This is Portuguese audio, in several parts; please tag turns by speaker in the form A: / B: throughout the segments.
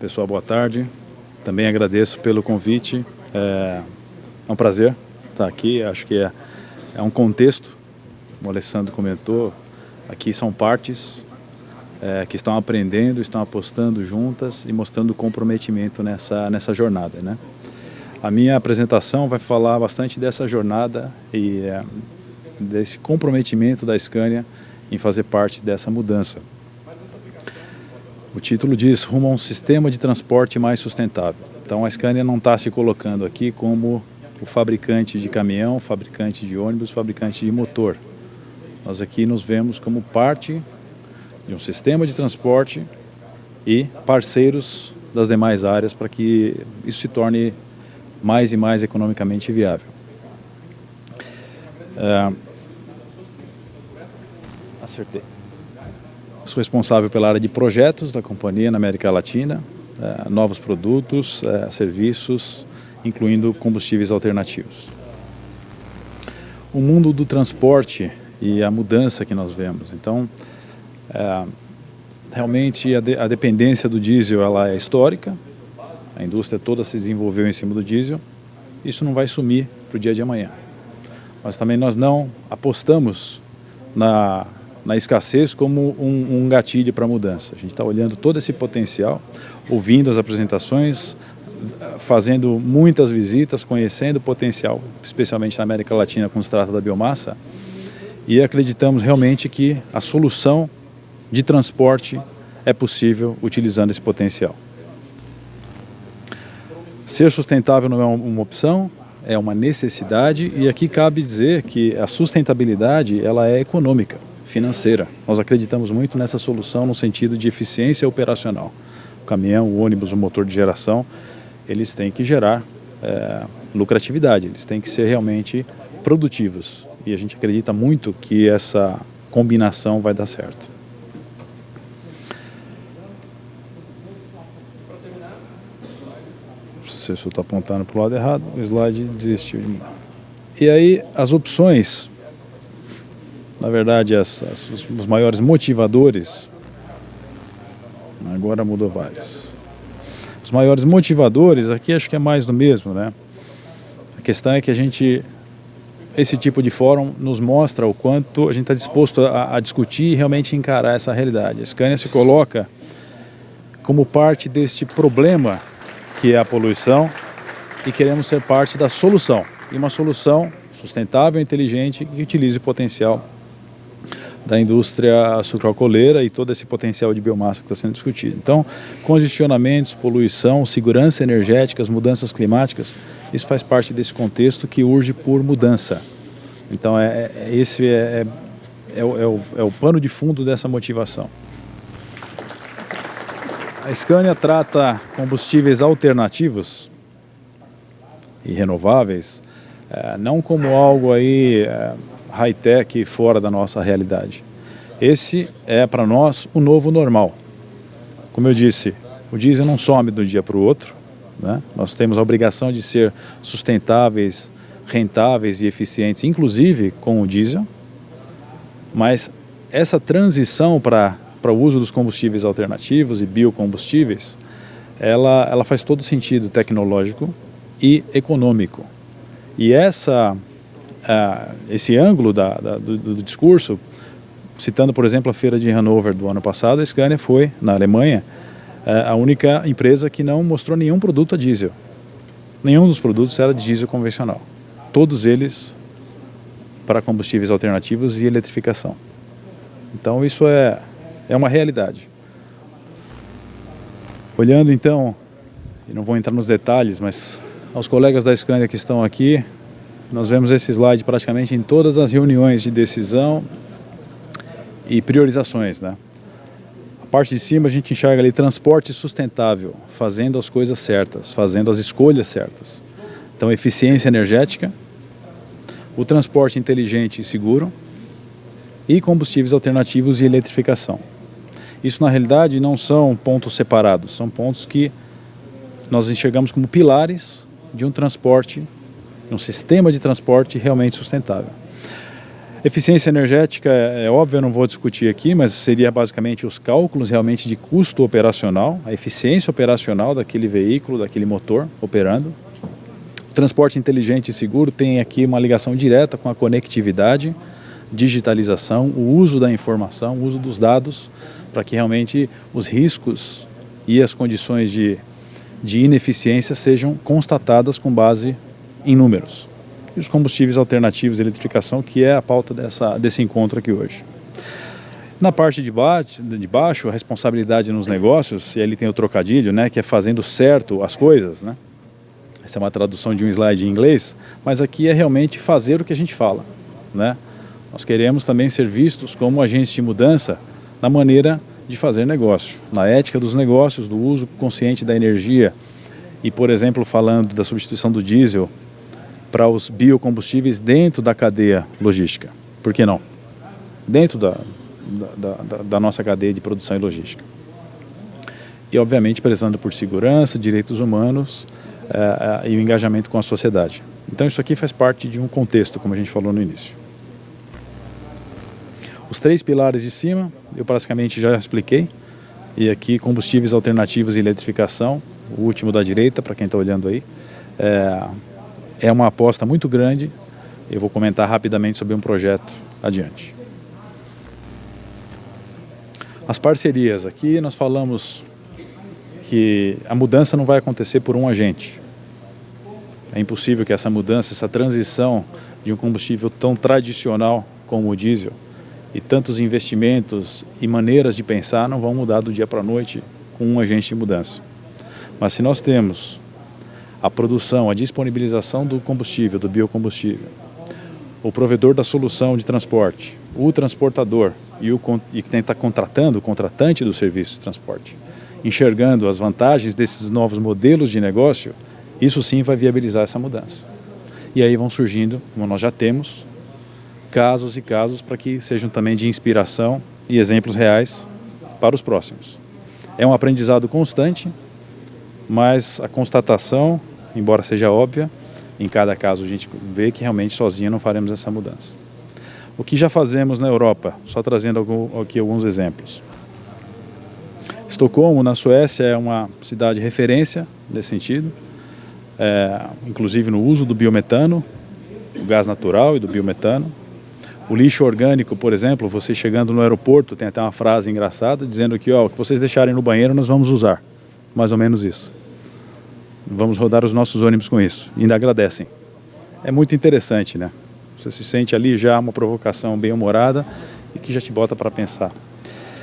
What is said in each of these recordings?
A: Pessoal, boa tarde. Também agradeço pelo convite. É um prazer estar aqui. Acho que é um contexto, como o Alessandro comentou, aqui são partes que estão aprendendo, estão apostando juntas e mostrando comprometimento nessa jornada, né? A minha apresentação vai falar bastante dessa jornada e desse comprometimento da Scania em fazer parte dessa mudança. O título diz Rumo a um sistema de transporte mais sustentável. Então a Scania não está se colocando aqui como o fabricante de caminhão, fabricante de ônibus, fabricante de motor. Nós aqui nos vemos como parte de um sistema de transporte e parceiros das demais áreas para que isso se torne mais e mais economicamente viável. Acertei. Sou responsável pela área de projetos da companhia na América Latina, novos produtos, serviços, incluindo combustíveis alternativos. O mundo do transporte e a mudança que nós vemos. Então, realmente a dependência do diesel ela é histórica, a indústria toda se desenvolveu em cima do diesel, isso não vai sumir para o dia de amanhã. Mas também nós não apostamos na escassez como um gatilho para a mudança. A gente está olhando todo esse potencial, ouvindo as apresentações, fazendo muitas visitas, conhecendo o potencial, especialmente na América Latina, quando se trata da biomassa, e acreditamos realmente que a solução de transporte é possível utilizando esse potencial. Ser sustentável não é uma opção, é uma necessidade, e aqui cabe dizer que a sustentabilidade ela é econômica, financeira. Nós acreditamos muito nessa solução no sentido de eficiência operacional. O caminhão, o ônibus, o motor de geração, eles têm que gerar lucratividade, eles têm que ser realmente produtivos. E a gente acredita muito que essa combinação vai dar certo. Se eu estou apontando para o lado errado, o slide desistiu de mim. E aí, as opções, na verdade, os maiores motivadores, agora mudou vários. Os maiores motivadores, aqui acho que é mais do mesmo, né? A questão é que esse tipo de fórum nos mostra o quanto a gente está disposto a discutir e realmente encarar essa realidade. A Scania se coloca como parte deste problema que é a poluição e queremos ser parte da solução. E uma solução sustentável, inteligente, que utilize o potencial da indústria sucroalcooleira e todo esse potencial de biomassa que está sendo discutido. Então, congestionamentos, poluição, segurança energética, as mudanças climáticas, isso faz parte desse contexto que urge por mudança. Então, esse é o pano de fundo dessa motivação. A Scania trata combustíveis alternativos e renováveis não como algo aí high-tech fora da nossa realidade. Esse é para nós o novo normal. Como eu disse, o diesel não some de um dia para o outro, né? Nós temos a obrigação de ser sustentáveis, rentáveis e eficientes, inclusive com o diesel, mas essa transição para o uso dos combustíveis alternativos e biocombustíveis, ela faz todo sentido tecnológico e econômico. E esse ângulo do discurso, citando, por exemplo, a feira de Hannover do ano passado, a Scania foi, na Alemanha, a única empresa que não mostrou nenhum produto a diesel. Nenhum dos produtos era de diesel convencional. Todos eles para combustíveis alternativos e eletrificação. Então isso é uma realidade. Olhando então, e não vou entrar nos detalhes, mas aos colegas da Scania que estão aqui, nós vemos esse slide praticamente em todas as reuniões de decisão e priorizações, né? A parte de cima a gente enxerga ali transporte sustentável, fazendo as coisas certas, fazendo as escolhas certas. Então, eficiência energética, o transporte inteligente e seguro e combustíveis alternativos e eletrificação. Isso, na realidade, não são pontos separados, são pontos que nós enxergamos como pilares de um transporte, um sistema de transporte realmente sustentável. Eficiência energética é óbvio, eu não vou discutir aqui, mas seria basicamente os cálculos realmente de custo operacional, a eficiência operacional daquele veículo, daquele motor operando. O transporte inteligente e seguro tem aqui uma ligação direta com a conectividade, digitalização, o uso da informação, o uso dos dados, para que realmente os riscos e as condições de ineficiência sejam constatadas com base em números. E os combustíveis alternativos e eletrificação, que é a pauta desse encontro aqui hoje. Na parte de baixo, a responsabilidade nos negócios, e ali tem o trocadilho, né, que é fazendo certo as coisas, né? Essa é uma tradução de um slide em inglês, mas aqui é realmente fazer o que a gente fala, né? Nós queremos também ser vistos como agentes de mudança na maneira de fazer negócio, na ética dos negócios, do uso consciente da energia e, por exemplo, falando da substituição do diesel para os biocombustíveis dentro da cadeia logística. Por que não? Dentro da nossa cadeia de produção e logística. E, obviamente, prezando por segurança, direitos humanos e o engajamento com a sociedade. Então, isso aqui faz parte de um contexto, como a gente falou no início. Os 3 pilares de cima, eu praticamente já expliquei. E aqui, combustíveis alternativos e eletrificação, o último da direita, para quem está olhando aí. É uma aposta muito grande. Eu vou comentar rapidamente sobre um projeto adiante. As parcerias. Aqui nós falamos que a mudança não vai acontecer por um agente. É impossível que essa mudança, essa transição de um combustível tão tradicional como o diesel e tantos investimentos e maneiras de pensar não vão mudar do dia para a noite com um agente de mudança. Mas se nós temos a produção, a disponibilização do combustível, do biocombustível, o provedor da solução de transporte, o transportador e quem está contratando, o contratante do serviço de transporte, enxergando as vantagens desses novos modelos de negócio, isso sim vai viabilizar essa mudança. E aí vão surgindo, como nós já temos, casos e casos para que sejam também de inspiração e exemplos reais para os próximos. É um aprendizado constante, mas a constatação, embora seja óbvia, em cada caso a gente vê que realmente sozinho não faremos essa mudança. O que já fazemos na Europa, só trazendo aqui alguns exemplos. Estocolmo, na Suécia, é uma cidade referência nesse sentido, inclusive no uso do biometano, do gás natural e do biometano. O lixo orgânico, por exemplo, você chegando no aeroporto, tem até uma frase engraçada dizendo que o que vocês deixarem no banheiro nós vamos usar. Mais ou menos isso. Vamos rodar os nossos ônibus com isso. E ainda agradecem. É muito interessante, né? Você se sente ali já uma provocação bem-humorada e que já te bota para pensar.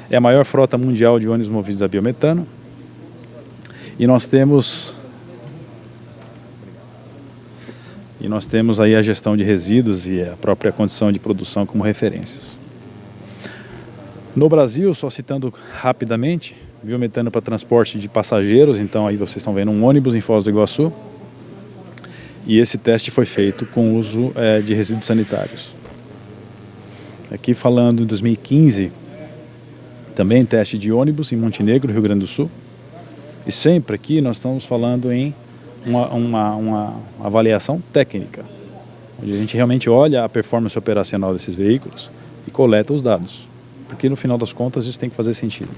A: É a maior frota mundial de ônibus movidos a biometano. E nós temos aí a gestão de resíduos e a própria condição de produção como referências. No Brasil, só citando rapidamente, biometano para transporte de passageiros, então aí vocês estão vendo um ônibus em Foz do Iguaçu, e esse teste foi feito com o uso de resíduos sanitários. Aqui falando em 2015, também teste de ônibus em Montenegro, Rio Grande do Sul, e sempre aqui nós estamos falando em uma avaliação técnica, onde a gente realmente olha a performance operacional desses veículos e coleta os dados, porque no final das contas isso tem que fazer sentido.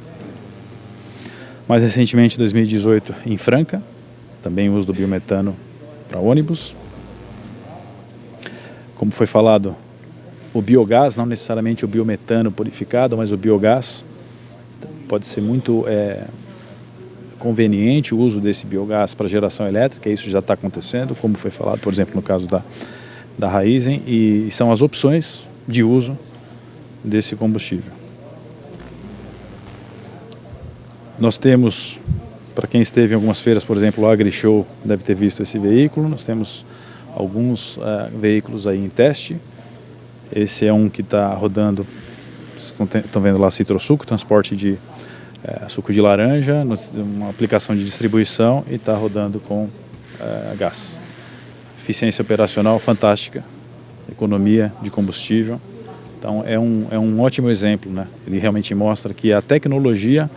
A: Mais recentemente, em 2018, em Franca, também o uso do biometano para ônibus. Como foi falado, o biogás, não necessariamente o biometano purificado, mas o biogás pode ser muito conveniente o uso desse biogás para geração elétrica, isso já está acontecendo, como foi falado, por exemplo, no caso da Raízen, e são as opções de uso desse combustível. Nós temos, para quem esteve em algumas feiras, por exemplo, o AgriShow deve ter visto esse veículo, nós temos alguns veículos aí em teste. Esse é um que está rodando, vocês estão vendo lá, citrosuco, transporte de suco de laranja, uma aplicação de distribuição, e está rodando com gás. Eficiência operacional fantástica, economia de combustível. Então é um ótimo exemplo, né? Ele realmente mostra que a tecnologia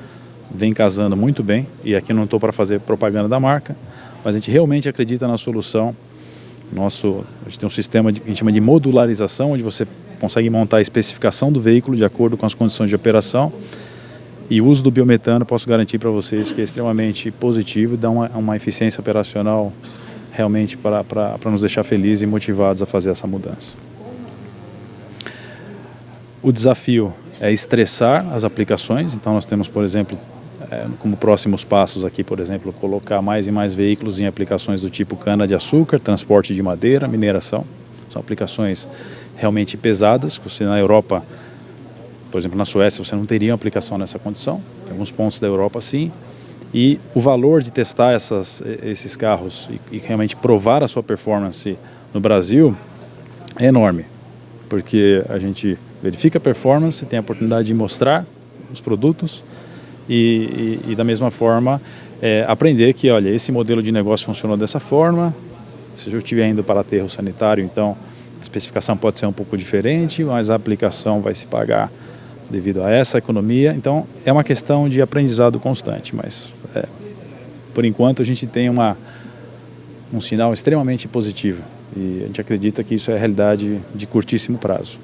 A: vem casando muito bem, e aqui não estou para fazer propaganda da marca, mas a gente realmente acredita na solução. A gente tem um sistema que a gente chama de modularização, onde você consegue montar a especificação do veículo de acordo com as condições de operação. E o uso do biometano, posso garantir para vocês que é extremamente positivo e dá uma eficiência operacional realmente para nos deixar felizes e motivados a fazer essa mudança. O desafio é estressar as aplicações, então nós temos, por exemplo, como próximos passos aqui, por exemplo, colocar mais e mais veículos em aplicações do tipo cana-de-açúcar, transporte de madeira, mineração. São aplicações realmente pesadas, que você na Europa, por exemplo, na Suécia, você não teria uma aplicação nessa condição. Em alguns pontos da Europa, sim. E o valor de testar esses carros e realmente provar a sua performance no Brasil é enorme. Porque a gente verifica a performance, tem a oportunidade de mostrar os produtos e da mesma forma, aprender que, olha, esse modelo de negócio funcionou dessa forma. Se eu estiver indo para aterro sanitário, então a especificação pode ser um pouco diferente, mas a aplicação vai se pagar devido a essa economia. Então é uma questão de aprendizado constante, mas por enquanto a gente tem um sinal extremamente positivo e a gente acredita que isso é realidade de curtíssimo prazo.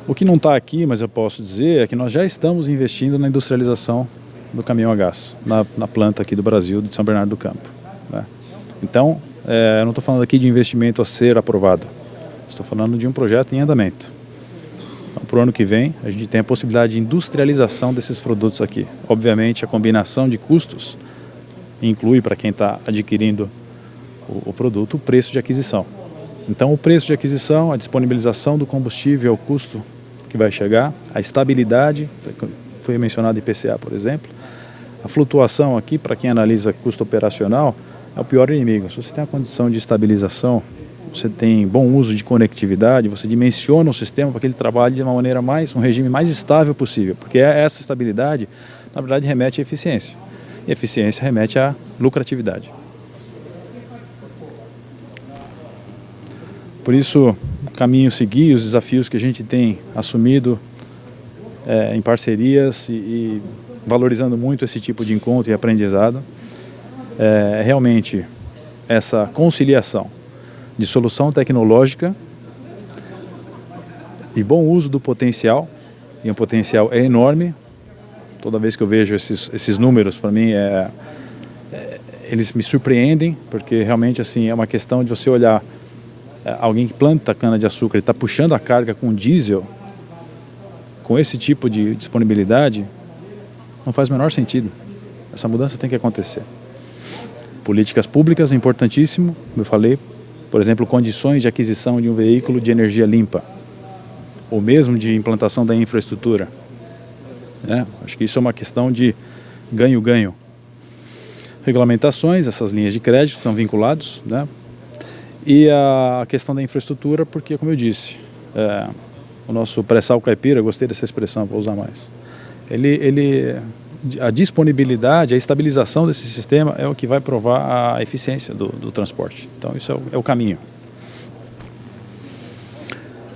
A: O que não está aqui, mas eu posso dizer, é que nós já estamos investindo na industrialização do caminhão a gás, na planta aqui do Brasil, de São Bernardo do Campo, né? Então, eu não estou falando aqui de investimento a ser aprovado, estou falando de um projeto em andamento. Então, para o ano que vem, a gente tem a possibilidade de industrialização desses produtos aqui. Obviamente, a combinação de custos inclui, para quem está adquirindo o produto, o preço de aquisição. Então, o preço de aquisição, a disponibilização do combustível, o custo que vai chegar, a estabilidade, foi mencionado IPCA, por exemplo, a flutuação aqui, para quem analisa custo operacional, é o pior inimigo. Se você tem a condição de estabilização, você tem bom uso de conectividade, você dimensiona o sistema para que ele trabalhe de uma maneira um regime mais estável possível, porque essa estabilidade, na verdade, remete à eficiência. E eficiência remete à lucratividade. Por isso, o caminho seguir, os desafios que a gente tem assumido em parcerias e valorizando muito esse tipo de encontro e aprendizado, realmente essa conciliação de solução tecnológica e bom uso do potencial, e o potencial é enorme. Toda vez que eu vejo esses números, para mim, eles me surpreendem, porque realmente assim, é uma questão de você olhar alguém que planta cana-de-açúcar e está puxando a carga com diesel, com esse tipo de disponibilidade, não faz o menor sentido. Essa mudança tem que acontecer. Políticas públicas é importantíssimo, como eu falei, por exemplo, condições de aquisição de um veículo de energia limpa, ou mesmo de implantação da infraestrutura. Acho que isso é uma questão de ganho-ganho. Regulamentações, essas linhas de crédito estão vinculados, né? E a questão da infraestrutura, porque, como eu disse, o nosso pré-sal caipira, gostei dessa expressão, vou usar mais, a disponibilidade, a estabilização desse sistema é o que vai provar a eficiência do transporte. Então, isso é o caminho.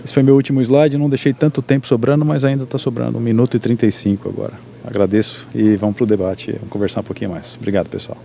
A: Esse foi meu último slide, não deixei tanto tempo sobrando, mas ainda está sobrando 1 minuto e 35 agora. Agradeço e vamos para o debate, vamos conversar um pouquinho mais. Obrigado, pessoal.